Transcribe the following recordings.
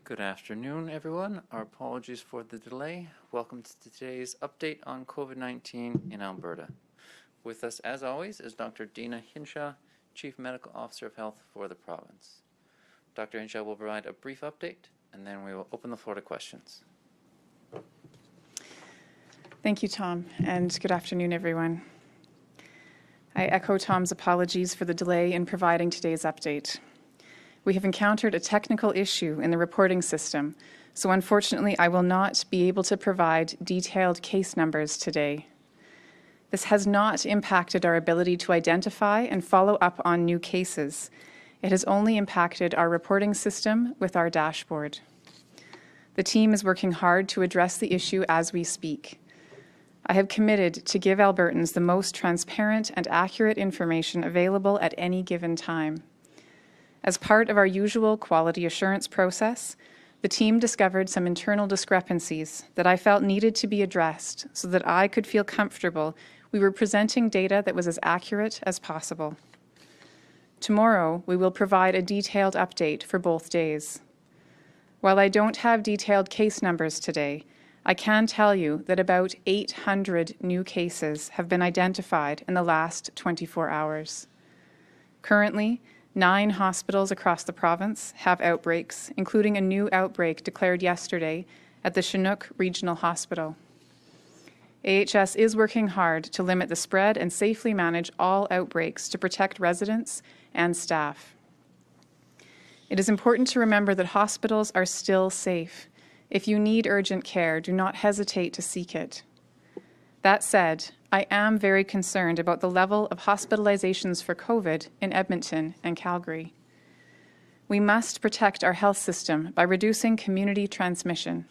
Good afternoon, everyone. Our apologies for the delay. Welcome to today's update on COVID-19 in Alberta. With us, as always, is Dr. Dina Hinshaw, Chief Medical Officer of Health for the province. Dr. Hinshaw will provide a brief update, and then we will open the floor to questions. Thank you, Tom, and good afternoon, everyone. I echo Tom's apologies for the delay in providing today's update. We have encountered a technical issue in the reporting system, so unfortunately I will not be able to provide detailed case numbers today. This has not impacted our ability to identify and follow up on new cases. It has only impacted our reporting system with our dashboard. The team is working hard to address the issue as we speak. I have committed to give Albertans the most transparent and accurate information available at any given time. As part of our usual quality assurance process, the team discovered some internal discrepancies that I felt needed to be addressed so that I could feel comfortable we were presenting data that was as accurate as possible. Tomorrow, we will provide a detailed update for both days. While I don't have detailed case numbers today, I can tell you that about 800 new cases have been identified in the last 24 hours. Currently, 9 hospitals across the province have outbreaks, including a new outbreak declared yesterday at the Chinook Regional Hospital. AHS is working hard to limit the spread and safely manage all outbreaks to protect residents and staff. It is important to remember that hospitals are still safe. If you need urgent care, do not hesitate to seek it. That said, I am very concerned about the level of hospitalizations for COVID in Edmonton and Calgary. We must protect our health system by reducing community transmission.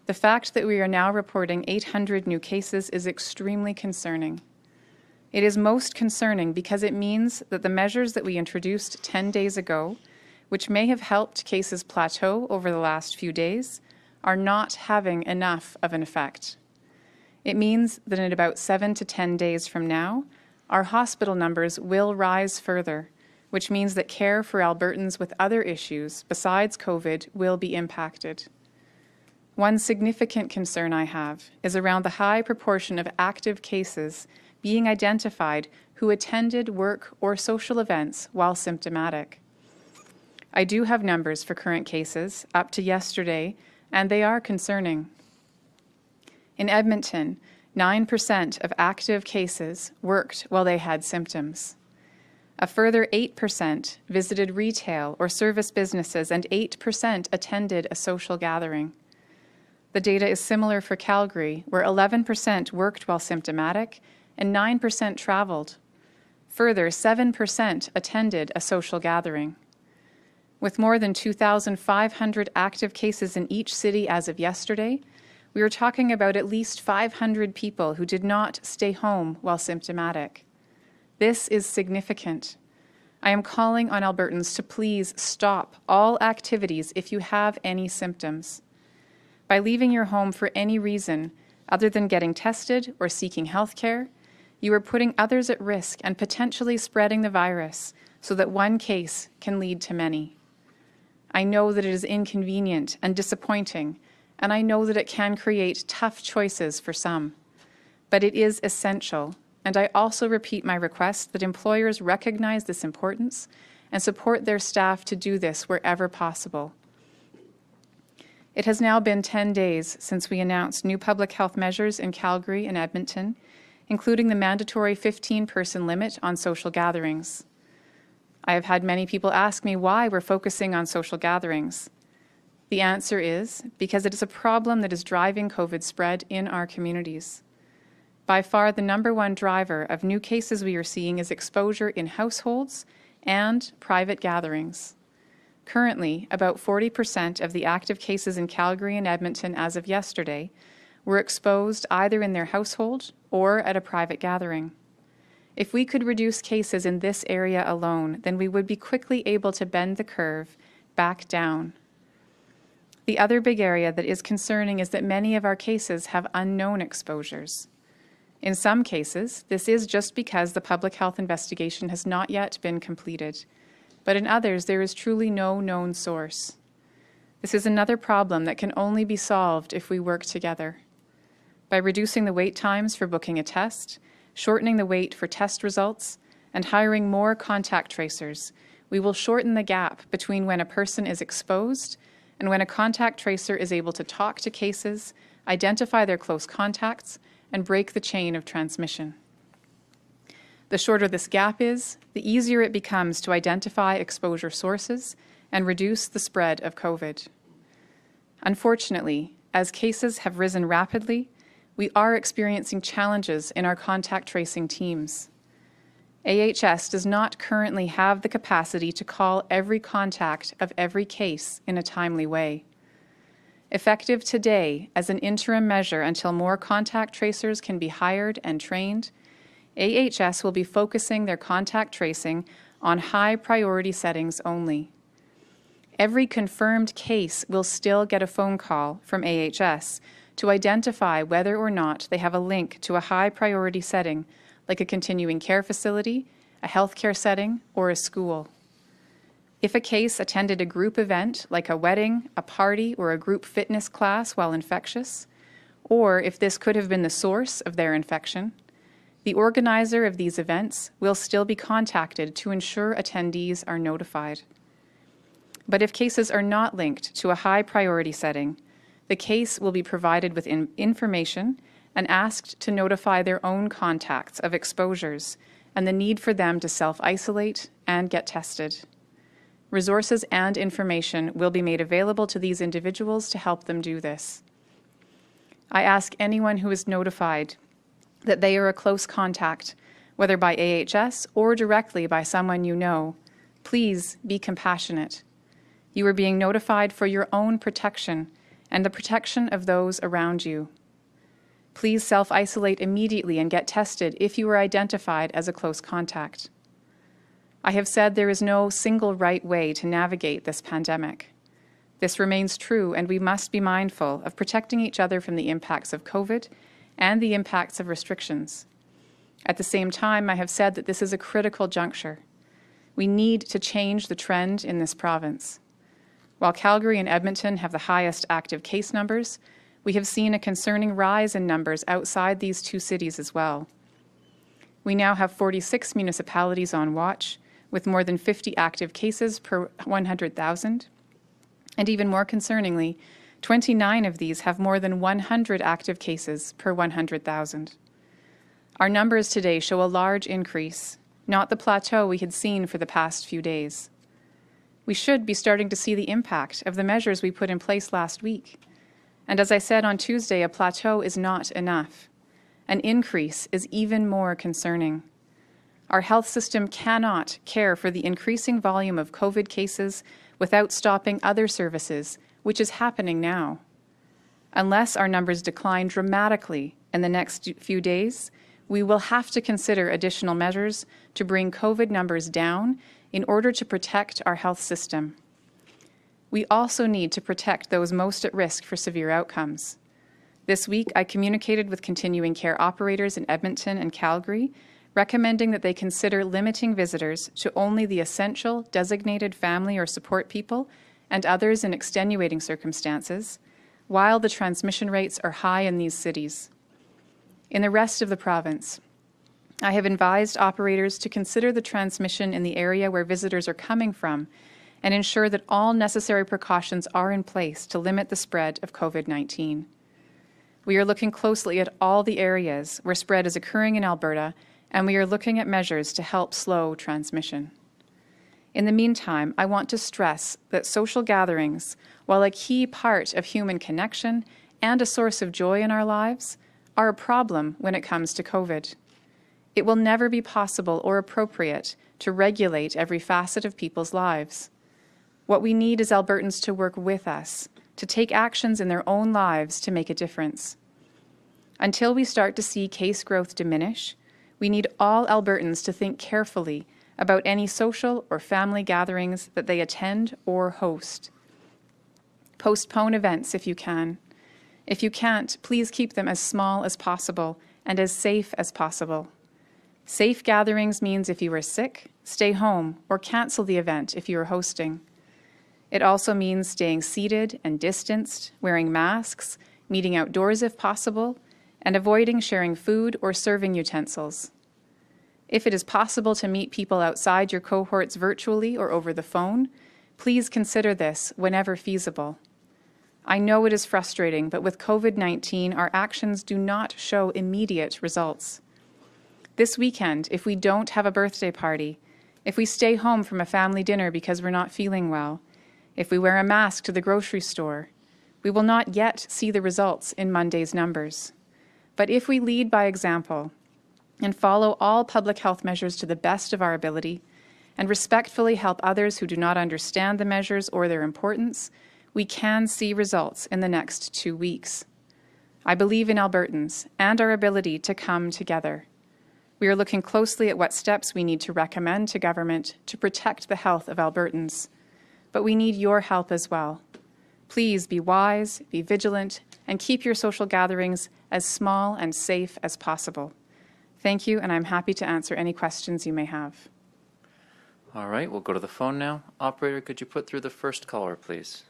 The fact that we are now reporting 800 new cases is extremely concerning. It is most concerning because it means that the measures that we introduced 10 days ago, which may have helped cases plateau over the last few days, are not having enough of an effect. It means that in about 7 to 10 days from now, our hospital numbers will rise further, which means that care for Albertans with other issues besides COVID will be impacted. One significant concern I have is around the high proportion of active cases being identified who attended work or social events while symptomatic. I do have numbers for current cases up to yesterday, and they are concerning. In Edmonton, 9% of active cases worked while they had symptoms. A further 8% visited retail or service businesses, and 8% attended a social gathering. The data is similar for Calgary, where 11% worked while symptomatic and 9% traveled. Further, 7% attended a social gathering. With more than 2,500 active cases in each city as of yesterday, we are talking about at least 500 people who did not stay home while symptomatic. This is significant. I am calling on Albertans to please stop all activities if you have any symptoms. By leaving your home for any reason other than getting tested or seeking health care, you are putting others at risk and potentially spreading the virus so that one case can lead to many. I know that it is inconvenient and disappointing, and I know that it can create tough choices for some. But it is essential, and I also repeat my request that employers recognize this importance and support their staff to do this wherever possible. It has now been 10 days since we announced new public health measures in Calgary and Edmonton, including the mandatory 15-person limit on social gatherings. I have had many people ask me why we're focusing on social gatherings. The answer is because it is a problem that is driving COVID spread in our communities. By far, the #1 driver of new cases we are seeing is exposure in households and private gatherings. Currently, about 40% of the active cases in Calgary and Edmonton as of yesterday were exposed either in their household or at a private gathering. If we could reduce cases in this area alone, then we would be quickly able to bend the curve back down. The other big area that is concerning is that many of our cases have unknown exposures. In some cases, this is just because the public health investigation has not yet been completed, but in others there is truly no known source. This is another problem that can only be solved if we work together. By reducing the wait times for booking a test, shortening the wait for test results, and hiring more contact tracers, we will shorten the gap between when a person is exposed and when a contact tracer is able to talk to cases, identify their close contacts, and break the chain of transmission. The shorter this gap is, the easier it becomes to identify exposure sources and reduce the spread of COVID. Unfortunately, as cases have risen rapidly, we are experiencing challenges in our contact tracing teams. AHS does not currently have the capacity to call every contact of every case in a timely way. Effective today, as an interim measure until more contact tracers can be hired and trained, AHS will be focusing their contact tracing on high priority settings only. Every confirmed case will still get a phone call from AHS to identify whether or not they have a link to a high priority setting like a continuing care facility, a healthcare setting, or a school. If a case attended a group event like a wedding, a party, or a group fitness class while infectious, or if this could have been the source of their infection, the organizer of these events will still be contacted to ensure attendees are notified. But if cases are not linked to a high priority setting, the case will be provided with information and asked to notify their own contacts of exposures and the need for them to self-isolate and get tested. Resources and information will be made available to these individuals to help them do this. I ask anyone who is notified that they are a close contact, whether by AHS or directly by someone you know, please be compassionate. You are being notified for your own protection and the protection of those around you. Please self-isolate immediately and get tested if you are identified as a close contact. I have said there is no single right way to navigate this pandemic. This remains true, and we must be mindful of protecting each other from the impacts of COVID and the impacts of restrictions. At the same time, I have said that this is a critical juncture. We need to change the trend in this province. While Calgary and Edmonton have the highest active case numbers, we have seen a concerning rise in numbers outside these two cities as well. We now have 46 municipalities on watch, with more than 50 active cases per 100,000. And even more concerningly, 29 of these have more than 100 active cases per 100,000. Our numbers today show a large increase, not the plateau we had seen for the past few days. We should be starting to see the impact of the measures we put in place last week. And as I said on Tuesday, a plateau is not enough. An increase is even more concerning. Our health system cannot care for the increasing volume of COVID cases without stopping other services, which is happening now. Unless our numbers decline dramatically in the next few days, we will have to consider additional measures to bring COVID numbers down in order to protect our health system. We also need to protect those most at risk for severe outcomes. This week, I communicated with continuing care operators in Edmonton and Calgary, recommending that they consider limiting visitors to only the essential designated family or support people and others in extenuating circumstances, while the transmission rates are high in these cities. In the rest of the province, I have advised operators to consider the transmission in the area where visitors are coming from and ensure that all necessary precautions are in place to limit the spread of COVID-19. We are looking closely at all the areas where spread is occurring in Alberta, and we are looking at measures to help slow transmission. In the meantime, I want to stress that social gatherings, while a key part of human connection and a source of joy in our lives, are a problem when it comes to COVID. It will never be possible or appropriate to regulate every facet of people's lives. What we need is Albertans to work with us, to take actions in their own lives to make a difference. Until we start to see case growth diminish, we need all Albertans to think carefully about any social or family gatherings that they attend or host. Postpone events if you can. If you can't, please keep them as small as possible and as safe as possible. Safe gatherings means if you are sick, stay home or cancel the event if you are hosting. It also means staying seated and distanced, wearing masks, meeting outdoors if possible, and avoiding sharing food or serving utensils. If it is possible to meet people outside your cohorts virtually or over the phone, please consider this whenever feasible. I know it is frustrating, but with COVID-19, our actions do not show immediate results. This weekend, if we don't have a birthday party, if we stay home from a family dinner because we're not feeling well, if we wear a mask to the grocery store, we will not yet see the results in Monday's numbers. But if we lead by example and follow all public health measures to the best of our ability and respectfully help others who do not understand the measures or their importance, we can see results in the next 2 weeks. I believe in Albertans and our ability to come together. We are looking closely at what steps we need to recommend to government to protect the health of Albertans. But we need your help as well. Please be wise, be vigilant, and keep your social gatherings as small and safe as possible. Thank you, and I'm happy to answer any questions you may have. All right, we'll go to the phone now. Operator, could you put through the first caller, please?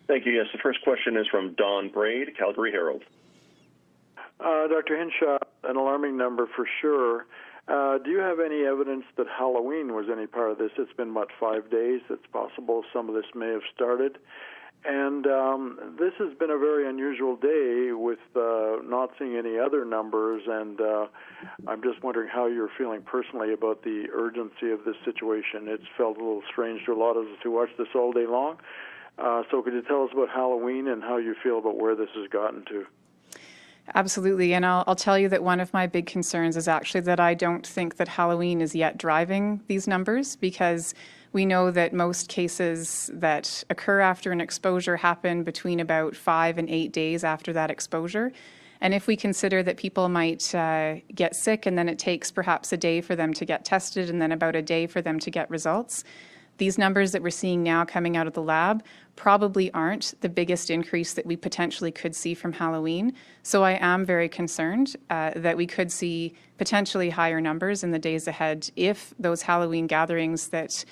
Thank you. Yes, the first question is from Don Braid, Calgary Herald. Dr. Hinshaw, an alarming number for sure. Do you have any evidence that Halloween was any part of this? It's been, 5 days? It's possible some of this may have started. And this has been a very unusual day with not seeing any other numbers, and I'm just wondering how you're feeling personally about the urgency of this situation. It's felt a little strange to a lot of us who watch this all day long. So could you tell us about Halloween and how you feel about where this has gotten to? Absolutely, and I'll tell you that one of my big concerns is actually that I don't think that Halloween is yet driving these numbers, because we know that most cases that occur after an exposure happen between about 5 and 8 days after that exposure. And if we consider that people might get sick and then it takes perhaps a day for them to get tested and then about a day for them to get results, these numbers that we're seeing now coming out of the lab probably aren't the biggest increase that we potentially could see from Halloween. So I am very concerned that we could see potentially higher numbers in the days ahead if those Halloween gatherings that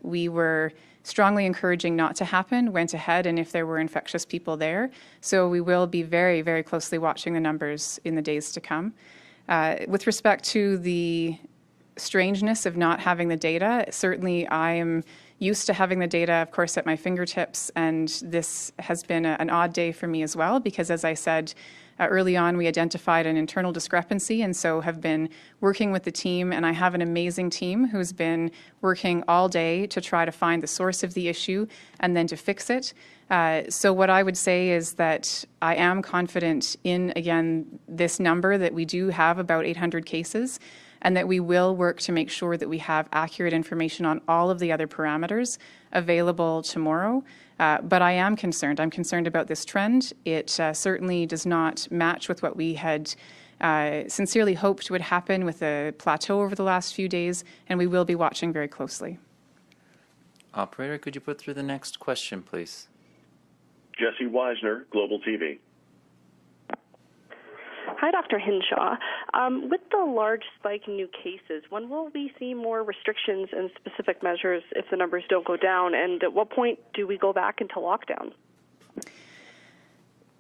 we were strongly encouraging not to happen went ahead, and if there were infectious people there. So we will be very, very closely watching the numbers in the days to come. With respect to the strangeness of not having the data, certainly I am used to having the data, of course, at my fingertips, and this has been an odd day for me as well, because as I said, early on we identified an internal discrepancy, and so have been working with the team, and I have an amazing team who's been working all day to try to find the source of the issue and then to fix it. So what I would say is that I am confident in, again, this number that we do have about 800 cases, and that we will work to make sure that we have accurate information on all of the other parameters available tomorrow. But I am concerned. I'm concerned about this trend. It certainly does not match with what we had sincerely hoped would happen with the plateau over the last few days, and we will be watching very closely. Operator, could you put through the next question, please? Jesse Weisner, Global TV. Hi, Dr. Hinshaw. With the large spike in new cases, when will we see more restrictions and specific measures if the numbers don't go down? And at what point do we go back into lockdown?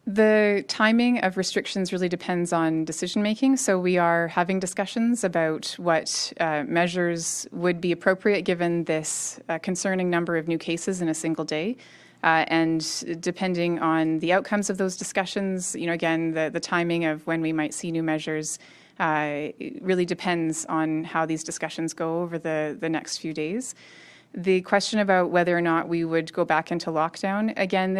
The timing of restrictions really depends on decision making. So we are having discussions about what measures would be appropriate given this concerning number of new cases in a single day. And depending on the outcomes of those discussions, again, the timing of when we might see new measures it really depends on how these discussions go over the next few days. The question about whether or not we would go back into lockdown, again,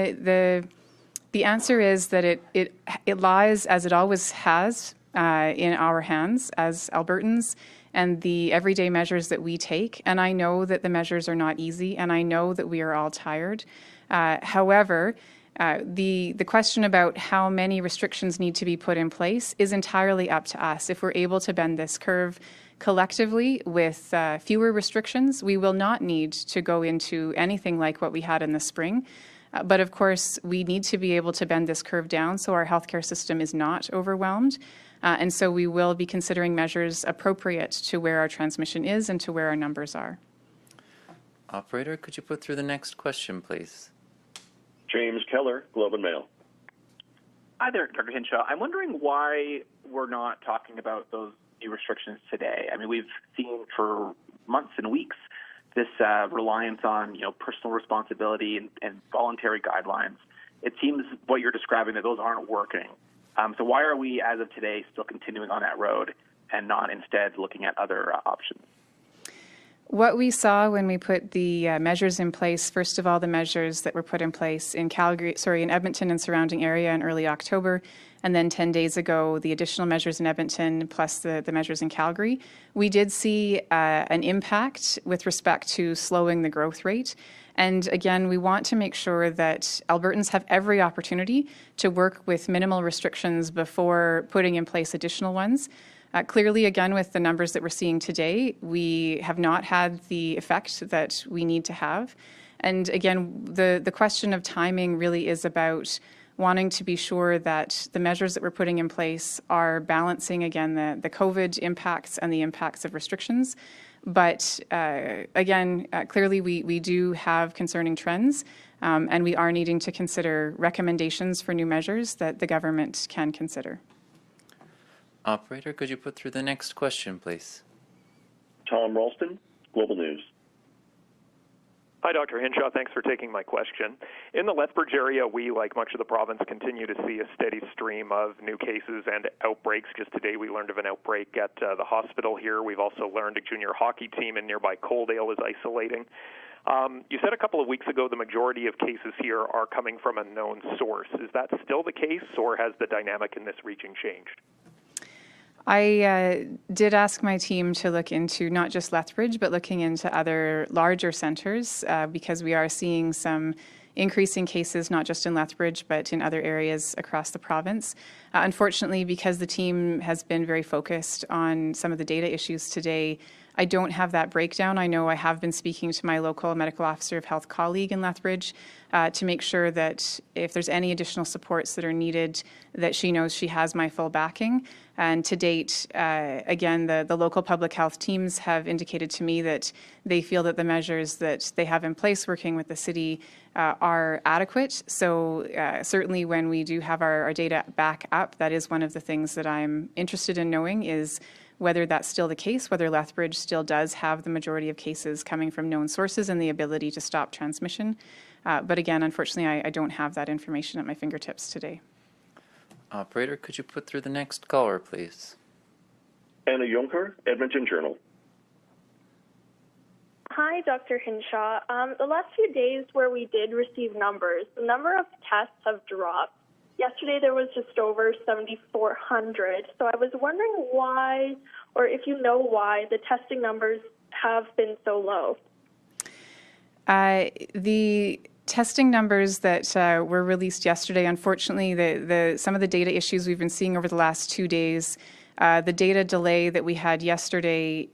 the answer is that it lies, as it always has, in our hands as Albertans and the everyday measures that we take. And I know that the measures are not easy, and I know that we are all tired. However, the question about how many restrictions need to be put in place is entirely up to us. If we're able to bend this curve collectively with fewer restrictions, we will not need to go into anything like what we had in the spring. But of course, we need to be able to bend this curve down so our healthcare system is not overwhelmed. And so we will be considering measures appropriate to where our transmission is and to where our numbers are. Operator, could you put through the next question, please? James Keller, Globe and Mail. Hi there, Dr. Hinshaw. I'm wondering why we're not talking about those new restrictions today. I mean, we've seen for months and weeks this reliance on, personal responsibility and voluntary guidelines. It seems what you're describing that those aren't working. So why are we, as of today, still continuing on that road and not instead looking at other options? What we saw when we put the measures in place, first of all, the measures that were put in place in in Edmonton and surrounding area in early October, and then 10 days ago, the additional measures in Edmonton plus the measures in Calgary, we did see an impact with respect to slowing the growth rate. And again, we want to make sure that Albertans have every opportunity to work with minimal restrictions before putting in place additional ones. Clearly, again, with the numbers that we're seeing today, we have not had the effect that we need to have. And again, the question of timing really is about wanting to be sure that the measures that we're putting in place are balancing, again, the COVID impacts and the impacts of restrictions. But again, clearly we do have concerning trends, and we are needing to consider recommendations for new measures that the government can consider. Operator, could you put through the next question, please? Tom Ralston, Global News. Hi, Dr. Hinshaw. Thanks for taking my question. In the Lethbridge area, we, like much of the province, continue to see a steady stream of new cases and outbreaks. Just today, we learned of an outbreak at the hospital here. We've also learned a junior hockey team in nearby Coaldale is isolating. You said a couple of weeks ago the majority of cases here are coming from a known source. Is that still the case, or has the dynamic in this region changed? I did ask my team to look into not just Lethbridge, but looking into other larger centres because we are seeing some increasing cases, not just in Lethbridge, but in other areas across the province. Unfortunately, because the team has been very focused on some of the data issues today, I don't have that breakdown. I know I have been speaking to my local medical officer of health colleague in Lethbridge to make sure that if there's any additional supports that are needed, that she knows she has my full backing. And to date, again, the local public health teams have indicated to me that they feel that the measures that they have in place working with the city are adequate. So certainly when we do have our data back up, that is one of the things that I'm interested in knowing is whether that's still the case, whether Lethbridge still does have the majority of cases coming from known sources and the ability to stop transmission. But again, unfortunately, I don't have that information at my fingertips today. Operator, could you put through the next caller, please? Anna Juncker, Edmonton Journal. Hi, Dr. Hinshaw. The last few days where we did receive numbers, the number of tests have dropped. Yesterday there was just over 7,400. So I was wondering why, or if you know why, the testing numbers have been so low. The testing numbers that were released yesterday, unfortunately, some of the data issues we've been seeing over the last 2 days, the data delay that we had yesterday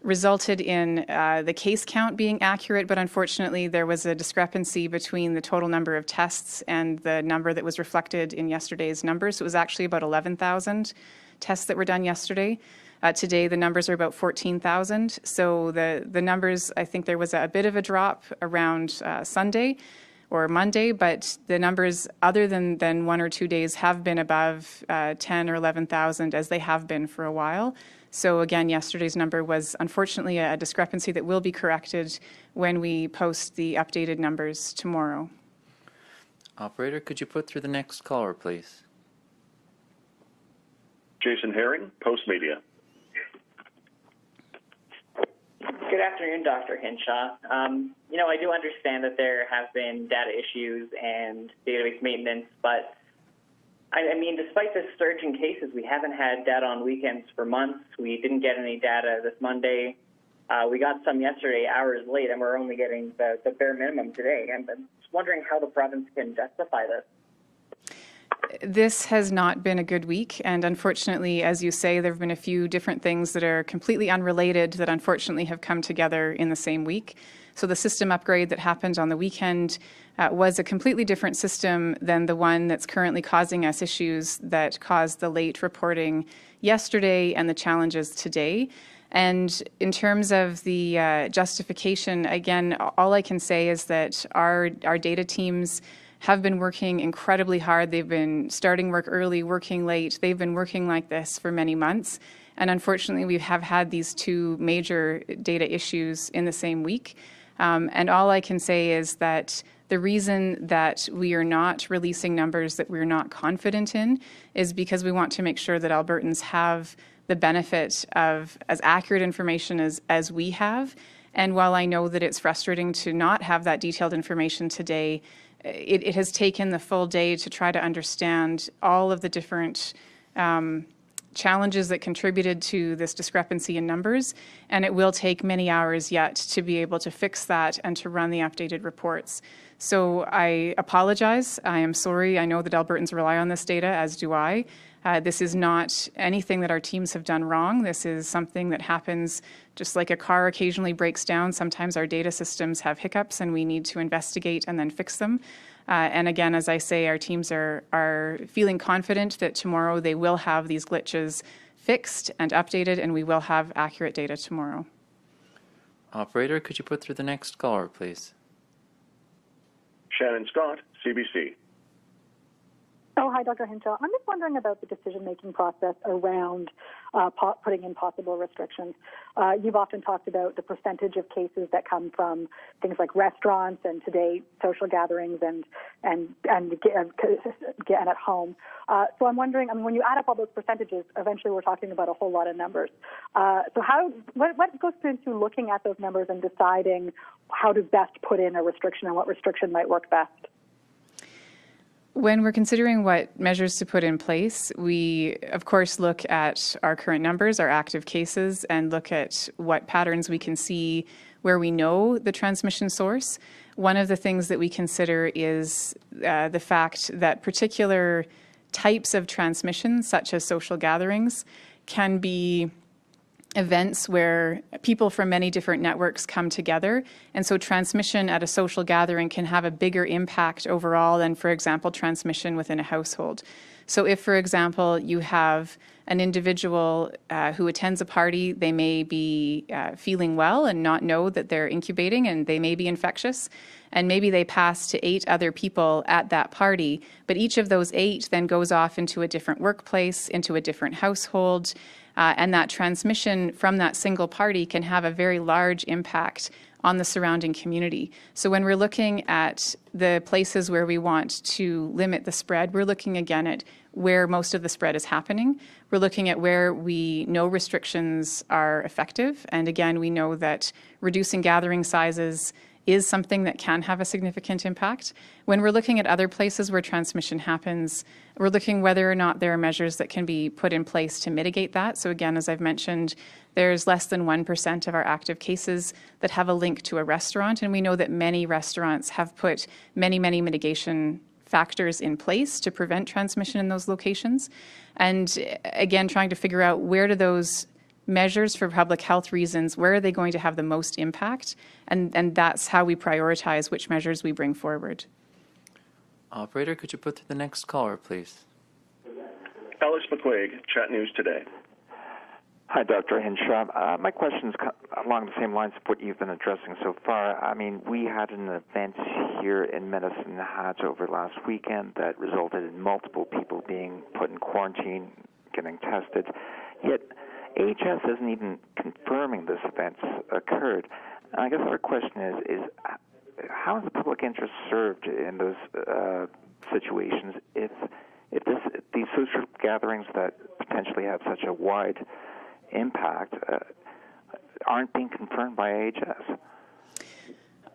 resulted in the case count being accurate, but unfortunately there was a discrepancy between the total number of tests and the number that was reflected in yesterday's numbers. It was actually about 11,000 tests that were done yesterday. Today the numbers are about 14,000. So the numbers, I think there was a bit of a drop around Sunday or Monday, but the numbers other than 1 or 2 days have been above 10 or 11,000 as they have been for a while. So again, yesterday's number was unfortunately a discrepancy that will be corrected when we post the updated numbers tomorrow. Operator, could you put through the next caller, please? Jason Herring, Post Media. Good afternoon, Dr. Hinshaw. I do understand that there have been data issues and database maintenance, but I mean, despite this surge in cases, we haven't had data on weekends for months. We didn't get any data this Monday. We got some yesterday, hours late, and we're only getting the bare minimum today. I'm just wondering how the province can justify this. This has not been a good week, and unfortunately, as you say, there have been a few different things that are completely unrelated that unfortunately have come together in the same week. So the system upgrade that happened on the weekend was a completely different system than the one that's currently causing us issues that caused the late reporting yesterday and the challenges today. And in terms of the justification, again, all I can say is that our data teams have been working incredibly hard. They've been starting work early, working late. They've been working like this for many months. And unfortunately, we have had these two major data issues in the same week. And all I can say is that the reason that we are not releasing numbers that we're not confident in is because we want to make sure that Albertans have the benefit of as accurate information as we have. And while I know that it's frustrating to not have that detailed information today, it has taken the full day to try to understand all of the different challenges that contributed to this discrepancy in numbers, and it will take many hours yet to be able to fix that and to run the updated reports. So I apologize. I am sorry. I know that Albertans rely on this data, as do I. This is not anything that our teams have done wrong. This is something that happens just like a car occasionally breaks down. Sometimes our data systems have hiccups and we need to investigate and then fix them. And again, as I say, our teams are feeling confident that tomorrow they will have these glitches fixed and updated, and we will have accurate data tomorrow. Operator, could you put through the next caller, please? Shannon Scott, CBC. Oh, hi, Dr. Hinshaw. I'm just wondering about the decision-making process around putting in possible restrictions. You've often talked about the percentage of cases that come from things like restaurants and today social gatherings and at home. So I'm wondering, when you add up all those percentages, eventually we're talking about a whole lot of numbers. So what goes into looking at those numbers and deciding how to best put in a restriction and what restriction might work best? When we're considering what measures to put in place, we, of course, look at our current numbers, our active cases, and look at what patterns we can see where we know the transmission source. One of the things that we consider is the fact that particular types of transmission, such as social gatherings, can be events where people from many different networks come together. And so transmission at a social gathering can have a bigger impact overall than, for example, transmission within a household. So if, for example, you have an individual who attends a party, they may be feeling well and not know that they're incubating, and they may be infectious. And maybe they pass to 8 other people at that party, but each of those 8 then goes off into a different workplace, into a different household, and that transmission from that single party can have a very large impact on the surrounding community. So when we're looking at the places where we want to limit the spread, we're looking again at where most of the spread is happening. We're looking at where we know restrictions are effective. And again, we know that reducing gathering sizes is something that can have a significant impact. When we're looking at other places where transmission happens, we're looking whether or not there are measures that can be put in place to mitigate that. So again, as I've mentioned, there's less than 1% of our active cases that have a link to a restaurant, and we know that many restaurants have put many mitigation factors in place to prevent transmission in those locations. And again, trying to figure out where do those measures for public health reasons, where are they going to have the most impact? And that's how we prioritize which measures we bring forward. Operator, could you put through the next caller, please? Ellis McQuaig, Chat News Today. Hi, Dr. Hinshaw. My question is along the same lines of what you've been addressing so far. I mean, we had an event here in Medicine Hat over last weekend that resulted in multiple people being put in quarantine, getting tested. Yet AHS isn't even confirming this event occurred. I guess our question is how is the public interest served in those situations if these social gatherings that potentially have such a wide impact aren't being confirmed by AHS?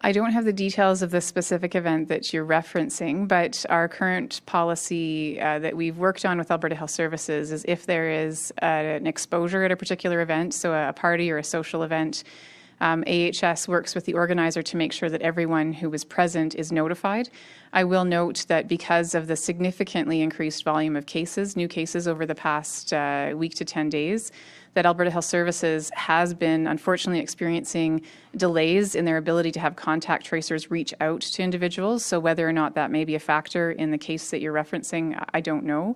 I don't have the details of the specific event that you're referencing, but our current policy that we've worked on with Alberta Health Services is if there is an exposure at a particular event, so a party or a social event, AHS works with the organizer to make sure that everyone who was present is notified. I will note that because of the significantly increased volume of cases, new cases over the past week to 10 days, that Alberta Health Services has been unfortunately experiencing delays in their ability to have contact tracers reach out to individuals. So whether or not that may be a factor in the case that you're referencing, I don't know.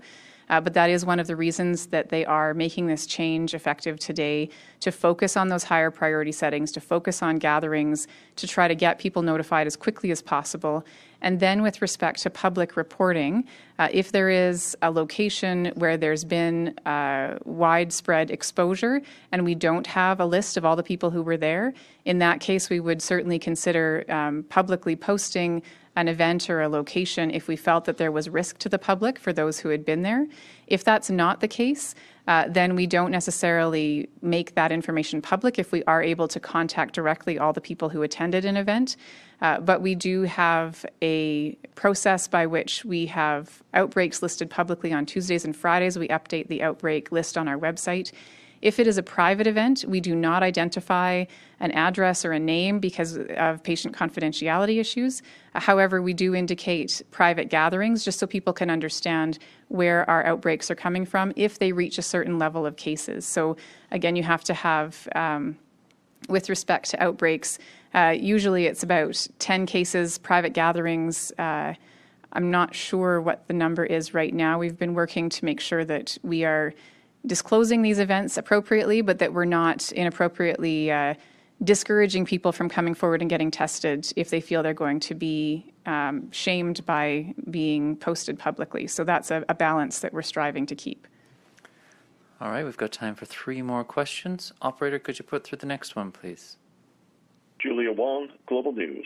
But that is one of the reasons that they are making this change effective today, to focus on those higher priority settings, to focus on gatherings, to try to get people notified as quickly as possible. And then with respect to public reporting, if there is a location where there's been widespread exposure and we don't have a list of all the people who were there, in that case we would certainly consider publicly posting an event or a location if we felt that there was risk to the public for those who had been there. If that's not the case, then we don't necessarily make that information public if we are able to contact directly all the people who attended an event. But we do have a process by which we have outbreaks listed publicly on Tuesdays and Fridays. We update the outbreak list on our website. If it is a private event, we do not identify an address or a name because of patient confidentiality issues. However, we do indicate private gatherings just so people can understand where our outbreaks are coming from if they reach a certain level of cases. So again, you have to have, with respect to outbreaks, usually it's about 10 cases, private gatherings. I'm not sure what the number is right now. We've been working to make sure that we are disclosing these events appropriately, but that we're not inappropriately discouraging people from coming forward and getting tested if they feel they're going to be shamed by being posted publicly. So that's a balance that we're striving to keep. All right, we've got time for 3 more questions. Operator, could you put through the next one, please? Julia Wong, Global News.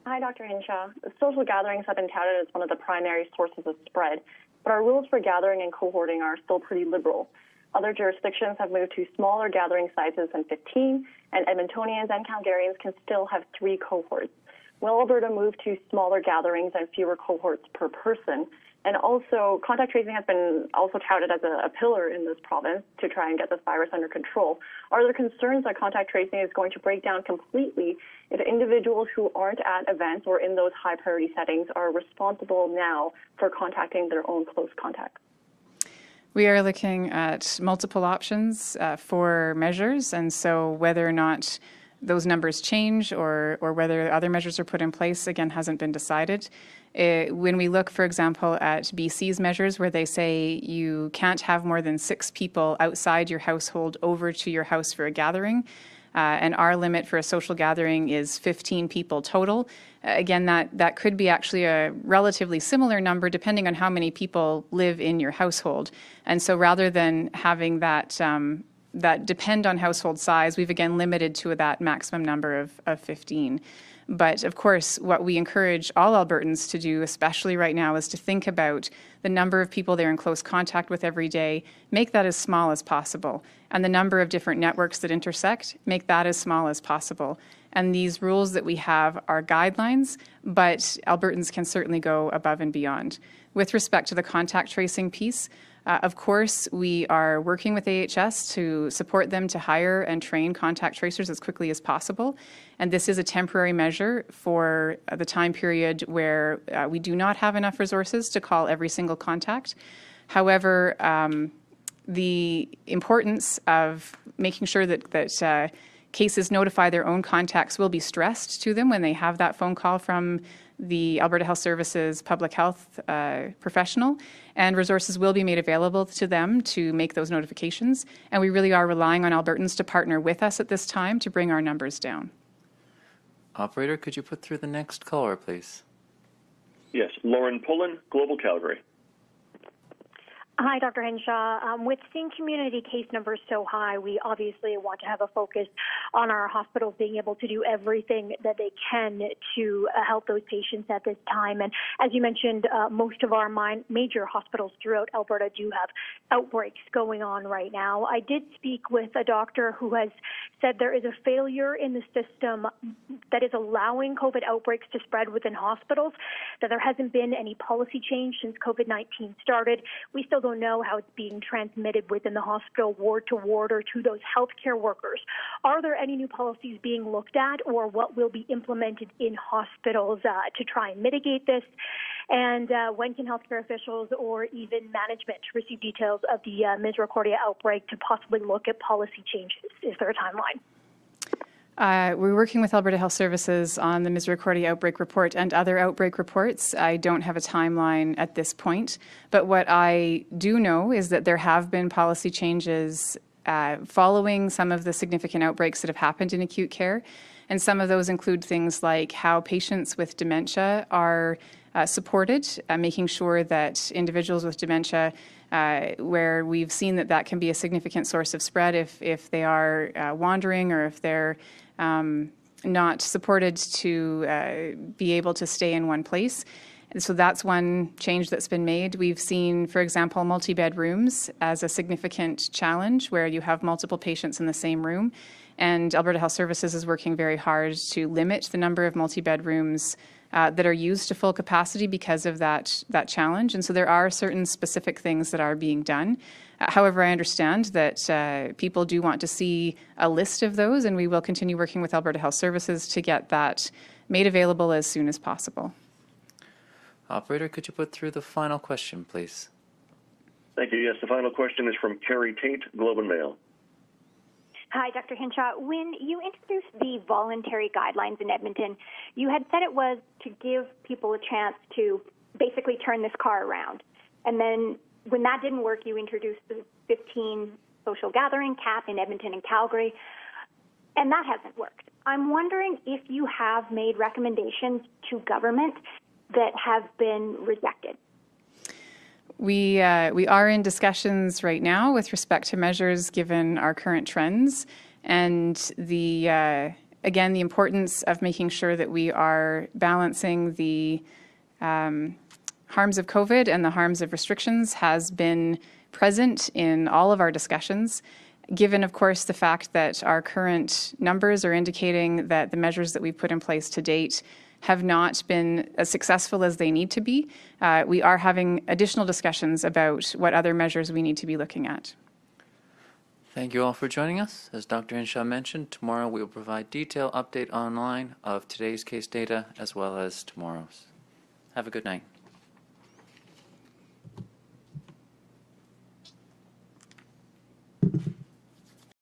Hi, Dr. Hinshaw. Social gatherings have been touted as one of the primary sources of spread, but our rules for gathering and cohorting are still pretty liberal. Other jurisdictions have moved to smaller gathering sizes than 15, and Edmontonians and Calgarians can still have 3 cohorts. Will Alberta move to smaller gatherings and fewer cohorts per person? And also, contact tracing has been also touted as a pillar in this province to try and get this virus under control. Are there concerns that contact tracing is going to break down completely if individuals who aren't at events or in those high priority settings are responsible now for contacting their own close contacts? We are looking at multiple options for measures, and so whether or not those numbers change or whether other measures are put in place, again, hasn't been decided. When we look, for example, at BC's measures where they say you can't have more than 6 people outside your household over to your house for a gathering, and our limit for a social gathering is 15 people total. Again, that could be actually a relatively similar number depending on how many people live in your household. And so rather than having that depend on household size, we've again limited to that maximum number of 15. But of course, what we encourage all Albertans to do, especially right now, is to think about the number of people they're in close contact with every day, make that as small as possible. And the number of different networks that intersect, make that as small as possible. And these rules that we have are guidelines, but Albertans can certainly go above and beyond. With respect to the contact tracing piece, of course, we are working with AHS to support them to hire and train contact tracers as quickly as possible. And this is a temporary measure for the time period where we do not have enough resources to call every single contact. However, the importance of making sure that cases notify their own contacts will be stressed to them when they have that phone call from the Alberta Health Services public health professional, and resources will be made available to them to make those notifications. And we really are relying on Albertans to partner with us at this time to bring our numbers down. Operator, could you put through the next caller, please? Yes, Lauren Pullen, Global Calgary. Hi, Dr. Hinshaw. With seeing community case numbers so high, we obviously want to have a focus on our hospitals being able to do everything that they can to help those patients at this time. And as you mentioned, most of our major hospitals throughout Alberta do have outbreaks going on right now. I did speak with a doctor who has said there is a failure in the system that is allowing COVID outbreaks to spread within hospitals, that there hasn't been any policy change since COVID-19 started. We still don't know how it's being transmitted within the hospital, ward to ward, or to those healthcare workers. Are there any new policies being looked at, or what will be implemented in hospitals to try and mitigate this? And when can healthcare officials or even management receive details of the Misericordia outbreak to possibly look at policy changes? Is there a timeline? We're working with Alberta Health Services on the Misericordia outbreak report and other outbreak reports. I don't have a timeline at this point, but what I do know is that there have been policy changes following some of the significant outbreaks that have happened in acute care, and some of those include things like how patients with dementia are supported, making sure that individuals with dementia, where we've seen that that can be a significant source of spread if they are wandering or if they're not supported to be able to stay in one place. And so that's one change that's been made. We've seen, for example, multi-bed rooms as a significant challenge where you have multiple patients in the same room. And Alberta Health Services is working very hard to limit the number of multi-bed rooms that are used to full capacity because of that challenge. And so there are certain specific things that are being done. However, I understand that people do want to see a list of those, and we will continue working with Alberta Health Services to get that made available as soon as possible. Operator, could you put through the final question, please? Thank you. Yes, the final question is from Carrie Tate, Globe and Mail. Hi, Dr. Hinshaw. When you introduced the voluntary guidelines in Edmonton, you had said it was to give people a chance to basically turn this car around. And then when that didn't work, you introduced the 15 social gathering cap in Edmonton and Calgary, and that hasn't worked. I'm wondering if you have made recommendations to government that have been rejected. We are in discussions right now with respect to measures given our current trends, and again, the importance of making sure that we are balancing the harms of COVID and the harms of restrictions has been present in all of our discussions, given, of course, the fact that our current numbers are indicating that the measures that we've put in place to date have not been as successful as they need to be. We are having additional discussions about what other measures we need to be looking at. Thank you all for joining us. As Dr. Hinshaw mentioned, tomorrow we will provide detailed update online of today's case data as well as tomorrow's. Have a good night.